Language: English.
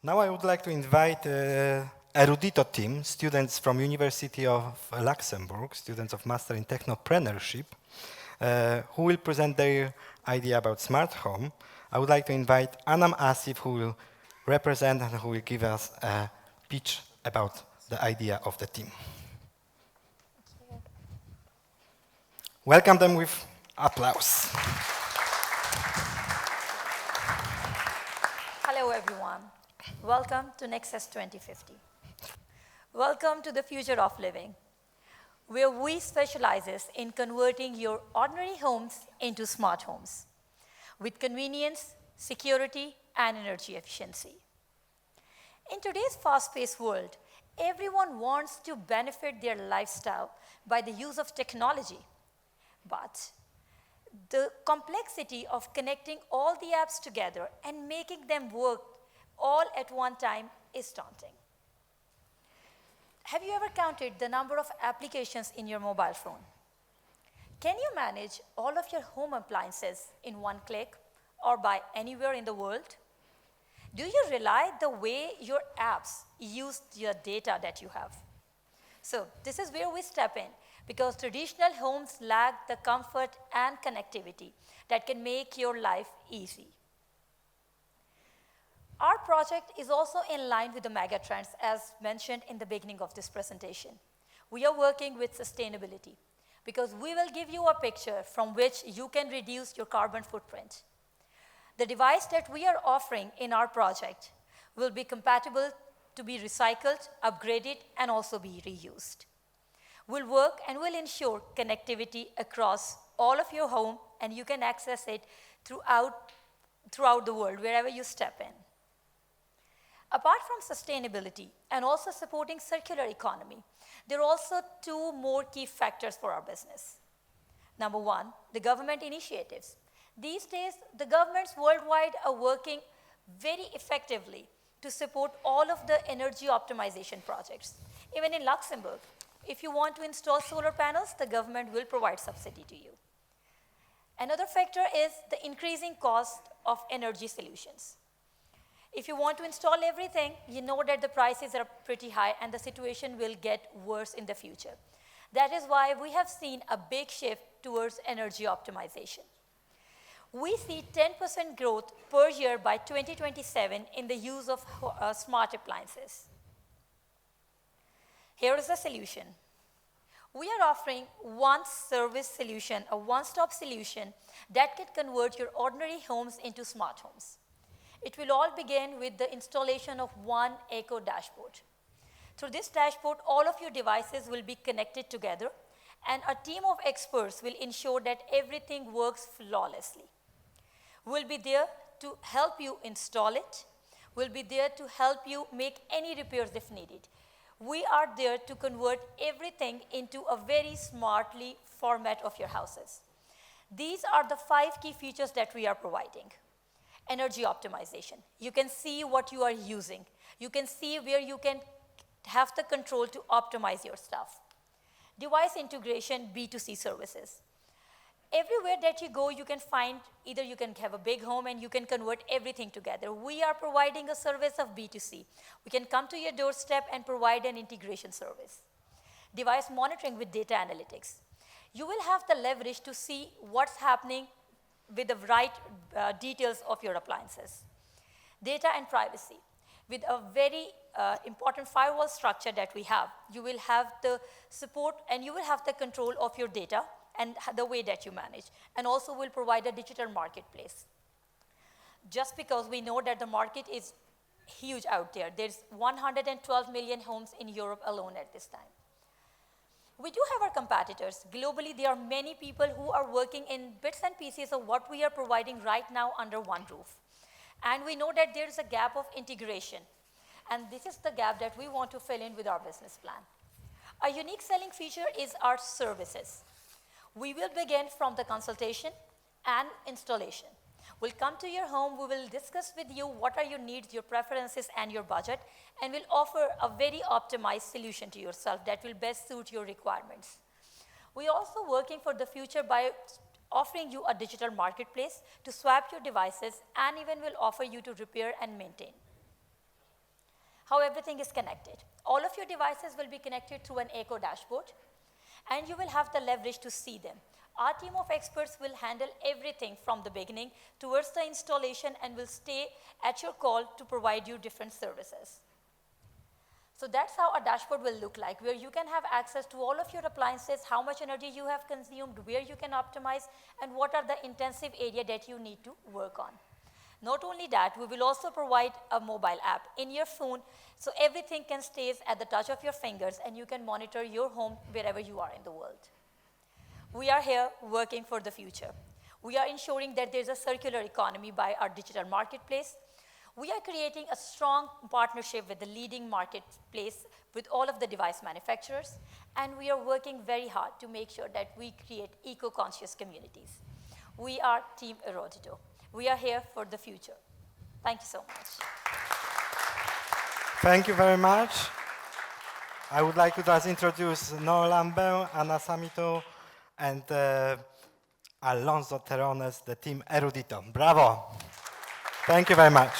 Now I would like to invite Erudito team, students from University of Luxembourg, students of Master in Technopreneurship, who will present their idea about smart home. I would like to invite Anam Asif, who will represent and who will give us a pitch about the idea of the team. Welcome them with applause. Hello, everyone. Welcome to Nexus 2050. Welcome to the future of living, where we specialize in converting your ordinary homes into smart homes with convenience, security, and energy efficiency. In today's fast-paced world, everyone wants to benefit their lifestyle by the use of technology. But the complexity of connecting all the apps together and making them work all at one time is daunting. Have you ever counted the number of applications in your mobile phone? Can you manage all of your home appliances in one click or by anywhere in the world? Do you rely the way your apps use your data that you have? So this is where we step in, because traditional homes lack the comfort and connectivity that can make your life easy. Our project is also in line with the megatrends as mentioned in the beginning of this presentation. We are working with sustainability because we will give you a picture from which you can reduce your carbon footprint. The device that we are offering in our project will be compatible to be recycled, upgraded, and also be reused. We'll work and will ensure connectivity across all of your home, and you can access it throughout the world, wherever you step in. Apart from sustainability and also supporting circular economy, there are also two more key factors for our business. Number one, the government initiatives. These days, the governments worldwide are working very effectively to support all of the energy optimization projects. Even in Luxembourg, if you want to install solar panels, the government will provide subsidy to you. Another factor is the increasing cost of energy solutions. If you want to install everything, you know that the prices are pretty high and the situation will get worse in the future. That is why we have seen a big shift towards energy optimization. We see 10% growth per year by 2027 in the use of smart appliances. Here is the solution. We are offering one service solution, a one-stop solution that can convert your ordinary homes into smart homes. It will all begin with the installation of one Eco dashboard. Through this dashboard, all of your devices will be connected together, and a team of experts will ensure that everything works flawlessly. We'll be there to help you install it. We'll be there to help you make any repairs if needed. We are there to convert everything into a very smartly format of your houses. These are the 5 key features that we are providing. Energy optimization. You can see what you are using. You can see where you can have the control to optimize your stuff. Device integration, B2C services. Everywhere that you go, you can find, either you can have a big home and you can convert everything together. We are providing a service of B2C. We can come to your doorstep and provide an integration service. Device monitoring with data analytics. You will have the leverage to see what's happening with the right details of your appliances. Data and privacy. With a very important firewall structure that we have, you will have the support and you will have the control of your data and the way that you manage, and also will provide a digital marketplace. Just because we know that the market is huge out there. There's 112 million homes in Europe alone at this time. We do have our competitors. Globally, there are many people who are working in bits and pieces of what we are providing right now under one roof. And we know that there is a gap of integration. And this is the gap that we want to fill in with our business plan. A unique selling feature is our services. We will begin from the consultation and installation. We'll come to your home, we will discuss with you what are your needs, your preferences, and your budget, and we'll offer a very optimized solution to yourself that will best suit your requirements. We're also working for the future by offering you a digital marketplace to swap your devices, and even will offer you to repair and maintain. how everything is connected. All of your devices will be connected through an Echo dashboard, and you will have the leverage to see them. Our team of experts will handle everything from the beginning towards the installation and will stay at your call to provide you different services. So that's how a dashboard will look like, where you can have access to all of your appliances, how much energy you have consumed, where you can optimize, and what are the intensive area that you need to work on. Not only that, we will also provide a mobile app in your phone, so everything can stay at the touch of your fingers, and you can monitor your home wherever you are in the world. We are here working for the future. We are ensuring that there's a circular economy by our digital marketplace. We are creating a strong partnership with the leading marketplace with all of the device manufacturers, and we are working very hard to make sure that we create eco-conscious communities. We are Team Erudito. We are here for the future. Thank you so much. Thank you very much. I would like to just introduce Noah Lambert, Anna Samito, and Alonso Terrones, the Team Erudito. Bravo. Thank you very much.